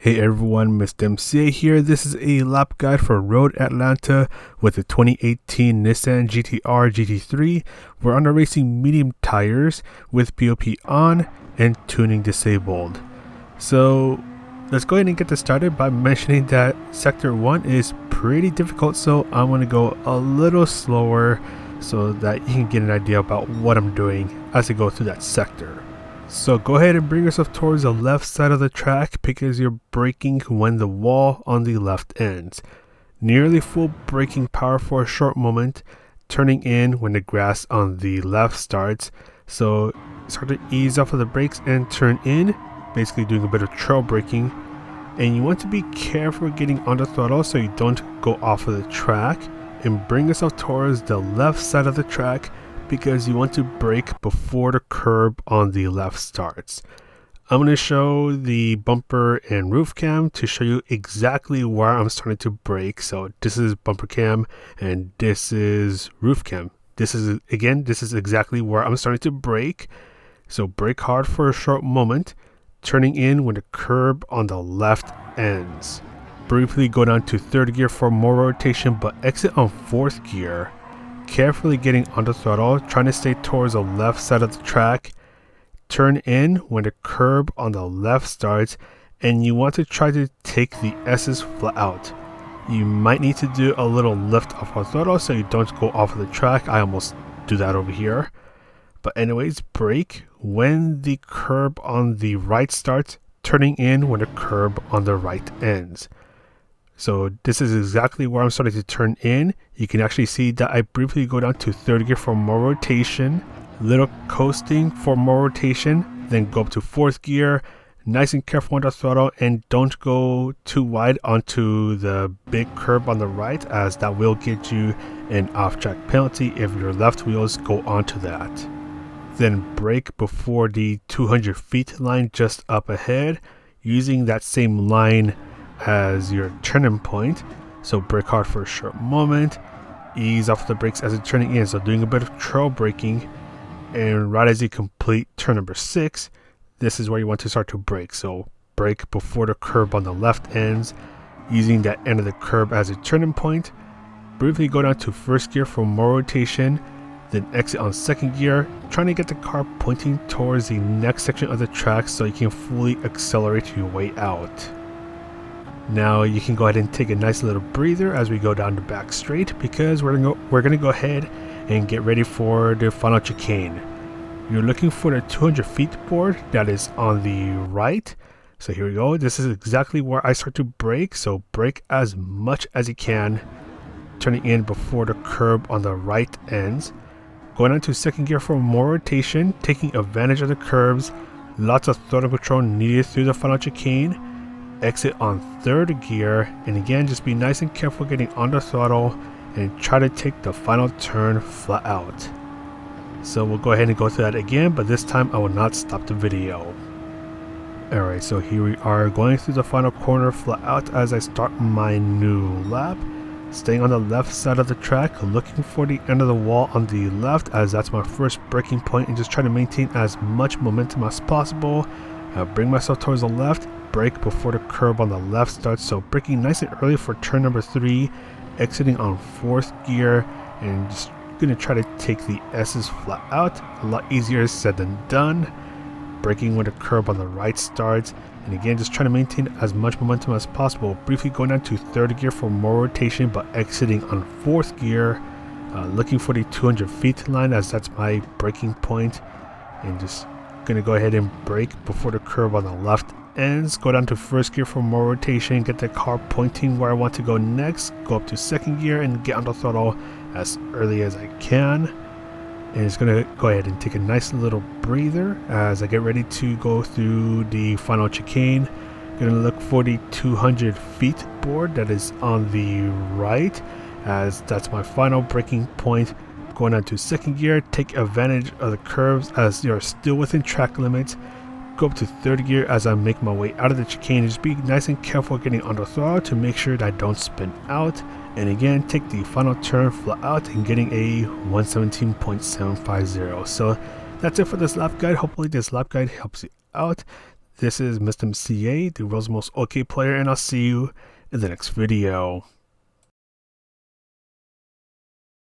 Hey everyone, Mr. MCA here. This is a lap guide for Road Atlanta with the 2018 Nissan GTR GT3. We're on the racing medium tires with POP on and tuning disabled. So let's go ahead and get this started by mentioning that Sector 1 is pretty difficult, so I'm going to go a little slower so that you can get an idea about what I'm doing as I go through that sector. So go ahead and bring yourself towards the left side of the track because you're braking when the wall on the left ends. Nearly full braking power for a short moment, turning in when the grass on the left starts. So start to ease off of the brakes and turn in, basically doing a bit of trail braking. And you want to be careful getting on the throttle so you don't go off of the track, and bring yourself towards the left side of the track because you want to brake before the curb on the left starts. I'm going to show the bumper and roof cam to show you exactly where I'm starting to brake. So this is bumper cam and this is roof cam. This is exactly where I'm starting to brake. So brake hard for a short moment, turning in when the curb on the left ends. Briefly go down to third gear for more rotation, but exit on fourth gear. Carefully getting on the throttle, trying to stay towards the left side of the track. Turn in when the curb on the left starts, and you want to try to take the S's flat out. You might need to do a little lift off the throttle so you don't go off of the track. I almost do that over here. But anyways, brake when the curb on the right starts, turning in when the curb on the right ends. So this is exactly where I'm starting to turn in. You can actually see that I briefly go down to third gear for more rotation, little coasting for more rotation, then go up to fourth gear, nice and careful on the throttle, and don't go too wide onto the big curb on the right, as that will get you an off-track penalty if your left wheels go onto that. Then brake before the 200 feet line just up ahead, using that same line as your turning point. So brake hard for a short moment, ease off the brakes as it's turning in, so doing a bit of trail braking, and right as you complete turn number 6, this is where you want to start to brake. So brake before the curb on the left ends, using that end of the curb as a turning point. Briefly go down to first gear for more rotation, then exit on second gear, trying to get the car pointing towards the next section of the track so you can fully accelerate your way out. Now you can go ahead and take a nice little breather as we go down the back straight, because we're gonna go ahead and get ready for the final chicane. You're looking for the 200 feet board that is on the right. So here we go. This is exactly where I start to brake. So brake as much as you can, turning in before the curb on the right ends. Going on to second gear for more rotation, taking advantage of the curbs. Lots of throttle control needed through the final chicane. Exit on third gear, and again just be nice and careful getting on the throttle and try to take the final turn flat out. So we'll go ahead and go through that again, but this time I will not stop the video. Alright, so here we are going through the final corner flat out as I start my new lap. Staying on the left side of the track, looking for the end of the wall on the left, as that's my first braking point, and just try to maintain as much momentum as possible. Bring myself towards the left, brake before the curb on the left starts, so braking nice and early for turn number 3, exiting on fourth gear, and just gonna try to take the S's flat out. A lot easier said than done. Braking when the curb on the right starts, and again just trying to maintain as much momentum as possible. Briefly going down to third gear for more rotation, but exiting on fourth gear, looking for the 200 feet line as that's my braking point, and just gonna go ahead and brake before the curb on the left ends. Go down to first gear for more rotation, get the car pointing where I want to go next. Go up to second gear and get on the throttle as early as I can. And it's gonna go ahead and take a nice little breather as I get ready to go through the final chicane. Gonna look for the 200 feet board that is on the right, as that's my final braking point. Going on to second gear, take advantage of the curves as you're still within track limits. Go up to third gear as I make my way out of the chicane. Just be nice and careful getting on the throttle to make sure that I don't spin out. And again, take the final turn flat out and getting a 117.750. So that's it for this lap guide. Hopefully this lap guide helps you out. This is Mr. CA, the world's most okay player, and I'll see you in the next video.